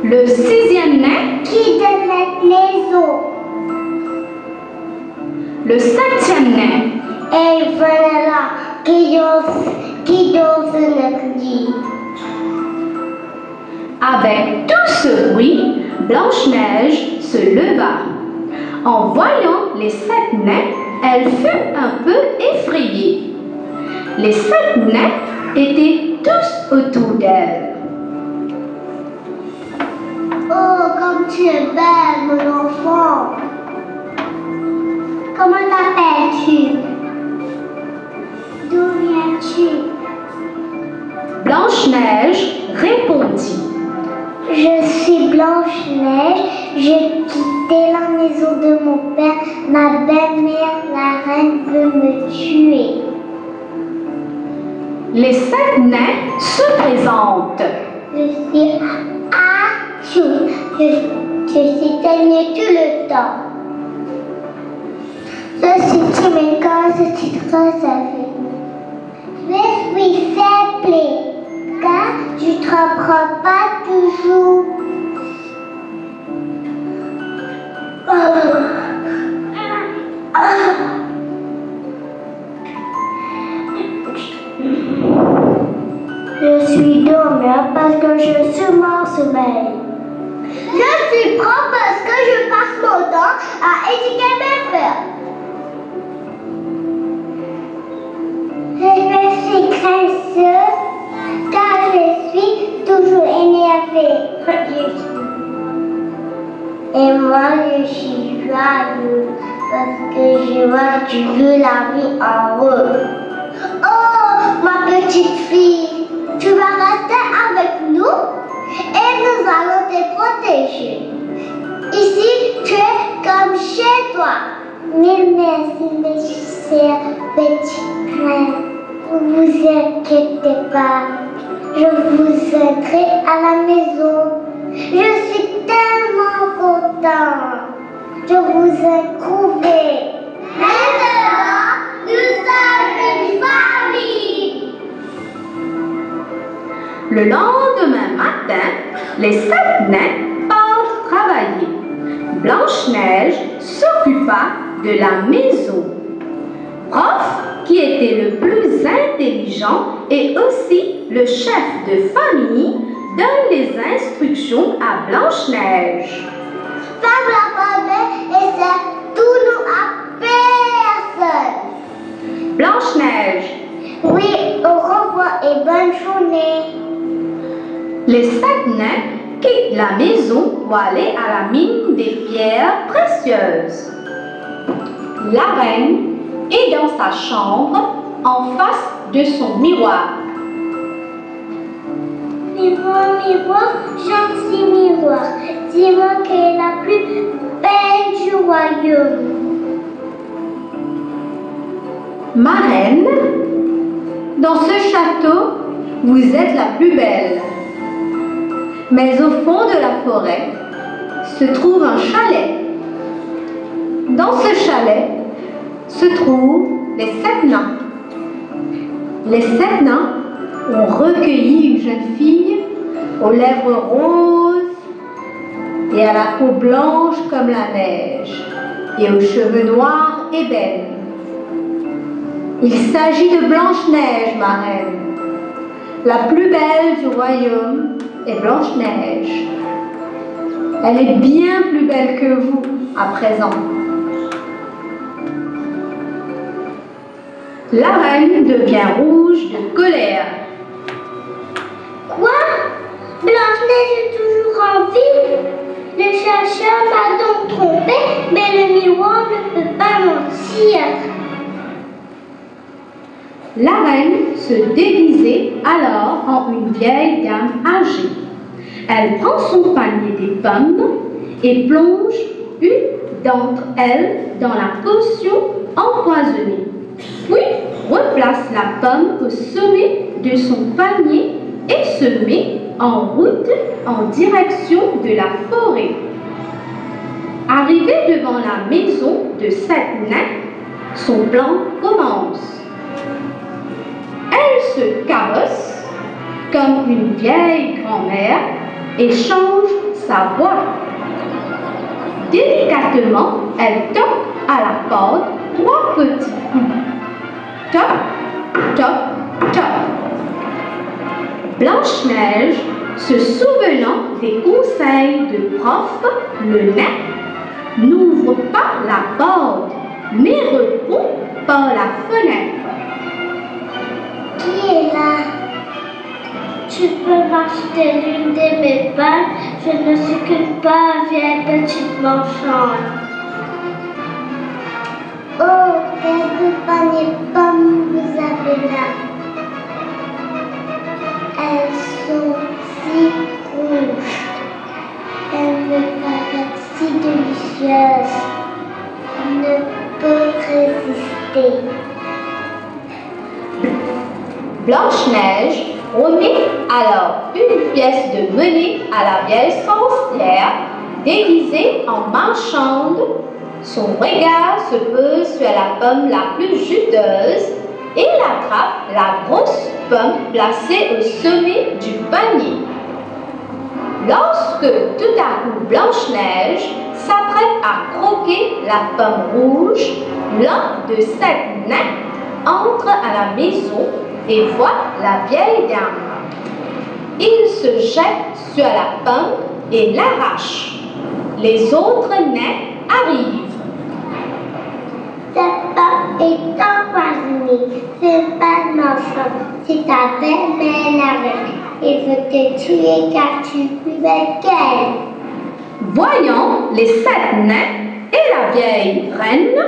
le sixième nain, Qui de cette maison? le septième nain, Et voilà qui danse notre lit. Avec tout ce bruit, Blanche-Neige se leva. En voyant les 7 nains, elle fut un peu effrayée. Les 7 nains étaient tous autour d'elle. Oh, comme tu es belle, mon enfant. comment t'appelles-tu? D'où viens-tu? Blanche-Neige répondit. Je suis Blanche-Neige, j'ai quitté la maison de mon père. Ma belle-mère, la reine, veut me tuer. Les 7 nains se présentent. Je suis Achou, je suis teignée tout le temps. Je suis timide quand je suis trop affectée. Je suis simple car je ne te reprends pas toujours. Je suis dormeur parce que je suis mon sommeil. Je suis prof parce que je passe mon temps à éduquer mes frères. Je suis graisseuse car je suis toujours énervée. Et moi je suis joyeuse parce que je vois que tu veux la vie en rose. Oh, ma petite fille, tu vas rester avec nous et nous allons te protéger. Ici, tu es comme chez toi. Mille merci, mes chers petits frères. Ne vous inquiétez pas, je vous aiderai à la maison. Je suis tellement contente. Je vous ai trouvé. Maintenant, nous sommes une famille. Le lendemain matin, les 7 nains partent travailler. Blanche-Neige s'occupa de la maison. Prof, qui était le plus intelligent et aussi le chef de famille, donne les instructions à Blanche-Neige. Ferme la fenêtre et c'est tout nous à personne. Blanche-Neige. Oui, au revoir et bonne journée. Les 7 nains quittent la maison pour aller à la mine des pierres précieuses. La reine est dans sa chambre en face de son miroir. Miroir, miroir, gentil miroir, dis-moi quelle est la plus belle du royaume. Ma reine, dans ce château, vous êtes la plus belle. Mais au fond de la forêt se trouve un chalet. Dans ce chalet se trouvent les 7 nains. Les 7 nains ont recueilli une jeune fille aux lèvres roses et à la peau blanche comme la neige et aux cheveux noirs ébène. Il s'agit de Blanche-Neige, ma reine. La plus belle du royaume est Blanche-Neige. Elle est bien plus belle que vous à présent. La reine devient rouge de colère. Quoi? Blanche-Neige est toujours en vie? Le chercheur m'a donc trompé, mais le miroir ne peut pas mentir. La reine se déguisait alors en une vieille dame âgée. Elle prend son panier des pommes et plonge une d'entre elles dans la potion empoisonnée. Puis replace la pomme au sommet de son panier et se met en route en direction de la forêt. Arrivée devant la maison de 7 nains, son plan commence. Elle se cabosse comme une vieille grand-mère et change sa voix. Délicatement, elle toque à la porte 3 petits coups. Toc, toc, toc. Blanche-Neige, se souvenant des conseils de prof, le nain, n'ouvre pas la porte, mais répond par la fenêtre. Qui est là? Tu peux m'acheter l'une de mes pommes? Je ne suis qu'une pauvre vieille petite marchande. Oh, quel panier de pommes vous avez là. Elles sont si rouges. Elles me paraissent si délicieuses. Je ne peux résister. Blanche-Neige remet alors une pièce de monnaie à la vieille sorcière déguisée en marchande. Son regard se pose sur la pomme la plus juteuse et il attrape la grosse pomme placée au sommet du panier. Lorsque tout à coup Blanche-Neige s'apprête à croquer la pomme rouge, l'un de sept nains entre à la maison et voit la vieille dame. Il se jette sur la pomme et l'arrache. Les autres nains arrivent. Cette pomme est empoisonnée. C'est pas méchant. C'est ta belle-mère avec. Il veut te tuer car tu es plus belle qu'elle. Voyant les sept nains et la vieille reine,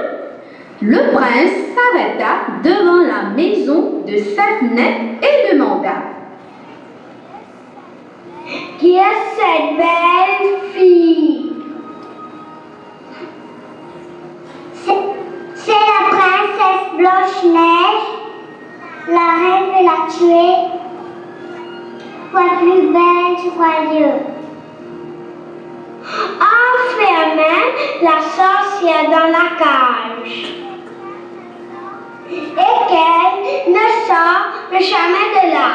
le prince s'arrêta devant la maison de sept nains et demanda: Qui est cette belle fille? C'est la princesse Blanche-Neige. La reine veut la tuer pour être plus belle du royaume. Enfermez la sorcière dans la cage et qu'elle ne sorte jamais de là.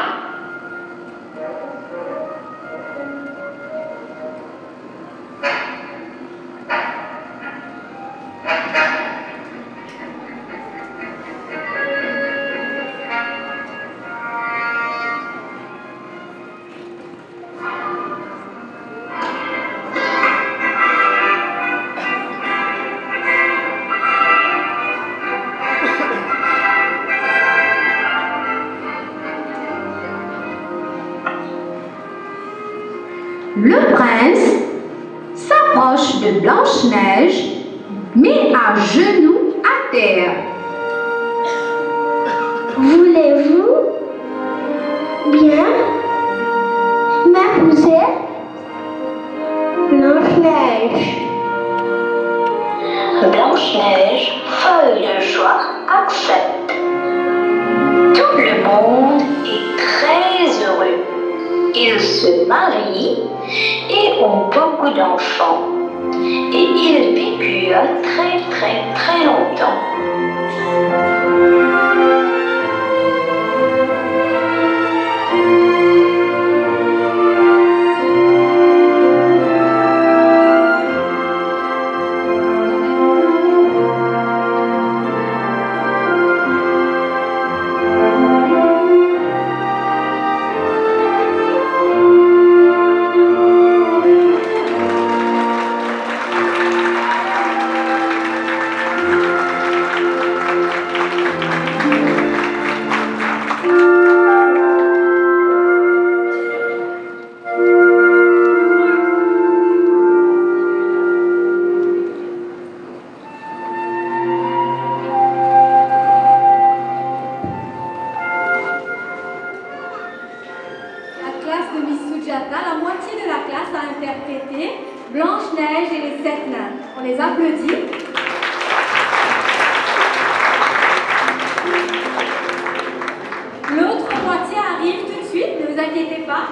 Le prince s'approche de Blanche-Neige, met à genoux à terre. Voulez-vous bien m'épouser? Blanche-Neige. Blanche-Neige, folle de joie, accepte. Tout le monde est très heureux. Ils se marient et ont beaucoup d'enfants. Et ils vécurent très longtemps. La moitié de la classe a interprété Blanche-Neige et les sept nains. On les applaudit. L'autre moitié arrive tout de suite, ne vous inquiétez pas.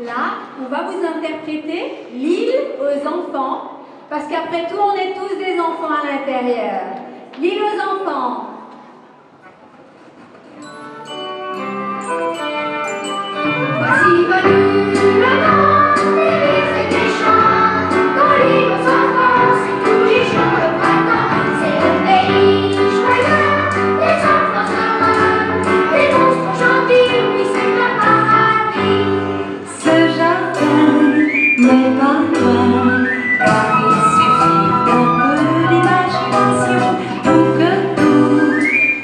Là, on va vous interpréter l'île aux enfants, parce qu'après tout, on est tous des enfants à l'intérieur. L'île aux enfants. Voici venu le temps des rires et des chants. Dans l'île aux enfants, c'est tous les jours le printemps. C'est le pays joyeux, des enfants heureux, des monstres gentils, oui c'est le paradis. Ce jardin n'est pas loin, car il suffit d'un peu d'imagination pour que tout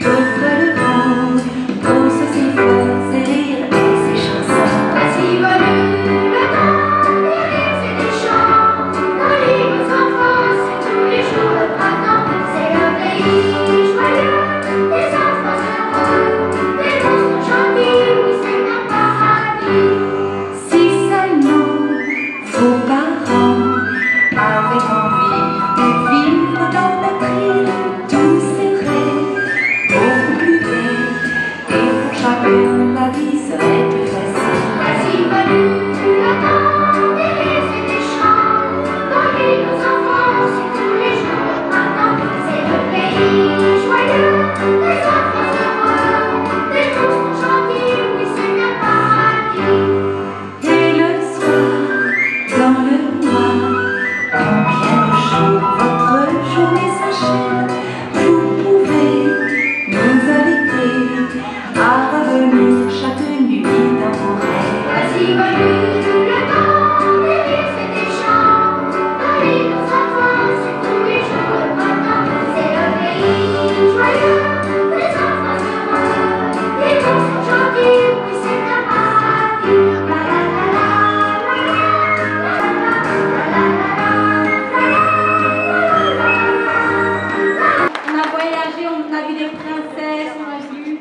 offre le vent, pour ceci faire ses rires et ses chansons. Voici venu le temps des rires et des chants. Dans l'île aux enfants, c'est tous les jours le printemps. C'est le pays joyeux, des enfants heureux, des monstres gentils, oui c'est le paradis. Si seulement vos parents avaient envie de vivre dans notre île, tout serait beaucoup plus gai, et pour chacun la vie serait plus facile. Voici venu le temps des rires et des chants. Dans l'île aux enfants, c'est tous les jours le printemps. C'est le pays joyeux, des enfants heureux, des monstres gentils, oui c'est le paradis. Et le soir, dans le noir, quand vient le jour, votre journée s'achève, vous pouvez nous inviter à revenir chaque nuit dans vos rêves. Voici venu le temps des rires et des chants. Dans l'île aux enfants, c'est tous les jours le printemps. C'est le pays joyeux, des enfants heureux, des monstres gentils, oui c'est le paradis. La la la la, la la On a voyagé, on a vu des princesses, on a vu...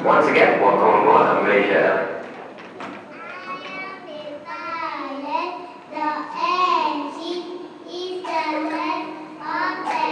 Once again, welcome on board Malaysia. The engine is the length of the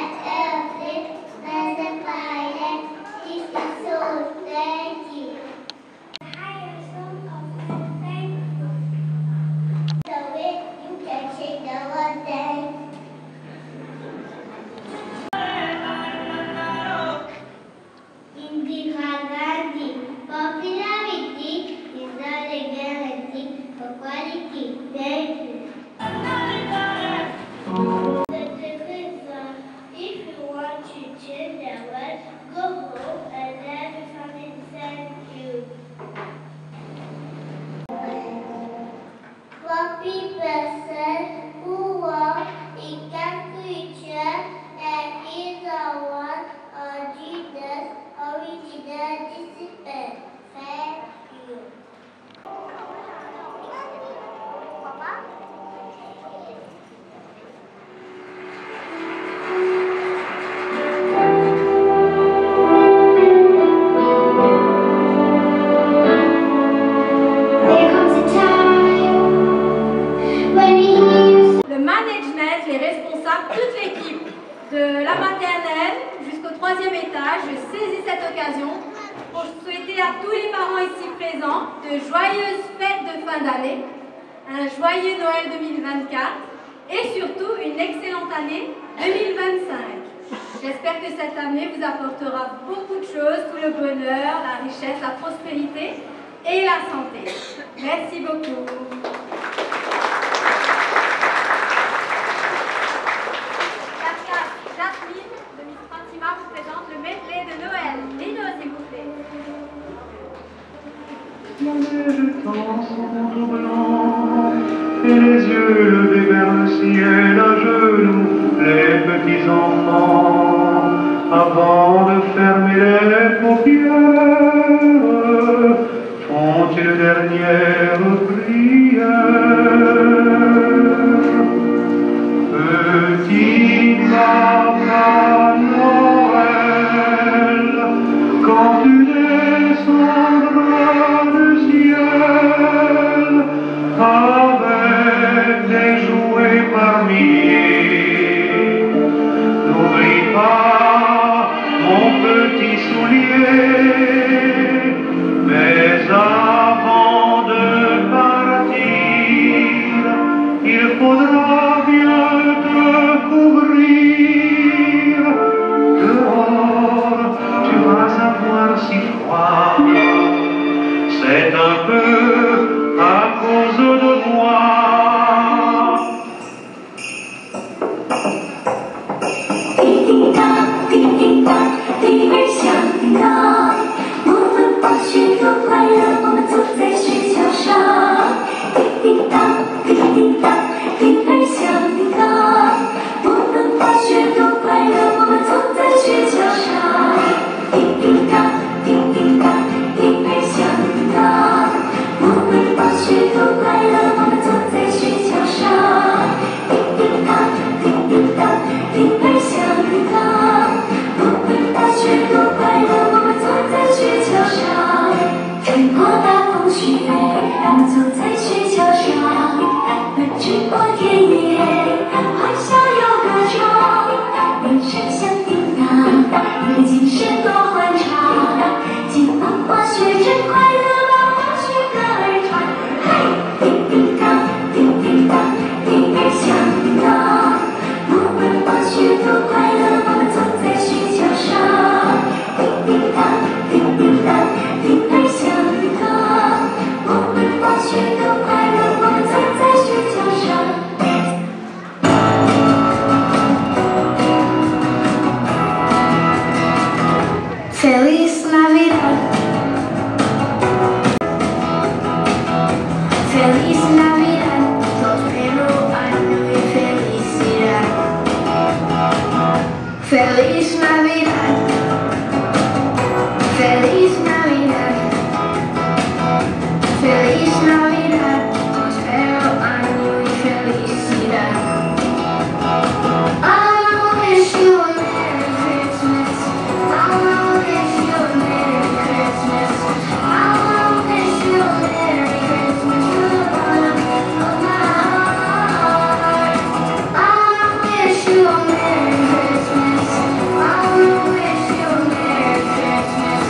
maternelle jusqu'au 3e étage, je saisis cette occasion pour souhaiter à tous les parents ici présents de joyeuses fêtes de fin d'année, un joyeux Noël 2024 et surtout une excellente année 2025. J'espère que cette année vous apportera beaucoup de choses, tout le bonheur, la richesse, la prospérité et la santé. Merci beaucoup. Jasmine de Miss Fatima vous présente le medley de Noël. Lino, s'il vous plaît. La neige tend son manteau blanc et les yeux levés vers le ciel à genoux, les petits enfants, avant de fermer les paupières, font une dernière prière. Petit Papa Noël, quand tu descendras du ciel avec des jouets par milliers, n'oublie pas mon petit soulier, mais avant de partir, il faudra bien te couvrir. Dehors, tu vas avoir si froid, c'est un peu à cause de moi.叮叮当，叮叮当，铃儿响叮当，我们放学多快乐，我们坐在雪橇上。叮叮当，叮叮当，铃儿响叮当，我们放学多快乐，我们坐在雪橇上。叮叮当，叮叮当，铃儿响叮当，我们放学多快乐，我们坐在雪橇上。叮叮当，叮叮当，铃儿响叮当，我们放学多快乐，我们坐在雪橇上。吹过大风雪，我们坐在雪橇上，吹过田野，欢笑又歌唱，铃声响叮当，人精神多欢畅。今晚滑雪真快乐，把滑雪歌儿唱。嘿，叮叮当，叮叮当，铃儿响叮当，我们滑雪多快乐，我们坐在雪橇上。叮叮当，叮叮当，铃儿响叮当，我们滑雪多快乐，我们坐在雪橇上。Feliz Navidad, Feliz Navidad, próspero año y felicidad. Feliz Navidad, Feliz Navidad, Feliz Navidad, próspero año y felicidad. I wish you a Merry Christmas. I wish you a Merry Christmas. I wish you a Merry Christmas from the bottom of my heart. I wish you a Merry Christmas. I wish you a Merry Christmas.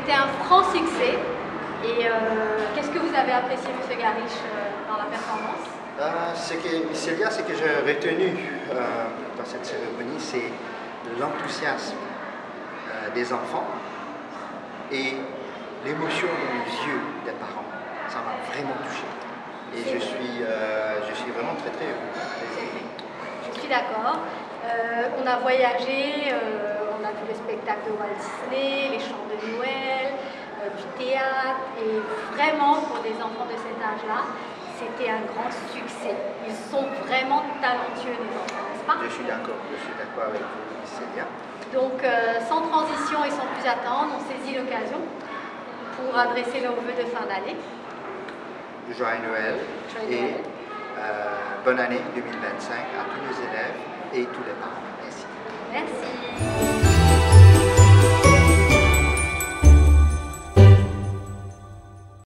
C'était un franc succès. Et qu'est-ce que vous avez apprécié, M. Garish, dans la performance? Ce que j'ai retenu dans cette cérémonie, c'est l'enthousiasme des enfants et l'émotion dans les yeux des parents. Ça m'a vraiment touché. Et je suis vraiment très très heureux. Je suis d'accord. On a voyagé, on a vu le spectacle de Walt Disney, les chants de Noël, du théâtre, et vraiment pour des enfants de cet âge-là, c'était un grand succès. Ils sont vraiment talentueux, les enfants, n'est-ce pas? Je suis d'accord avec vous, Célia. Donc, sans transition et sans plus attendre, on saisit l'occasion pour adresser nos vœux de fin d'année. Joyeux Noël et bonne année 2025 à tous les élèves et tous les parents. Merci. Merci.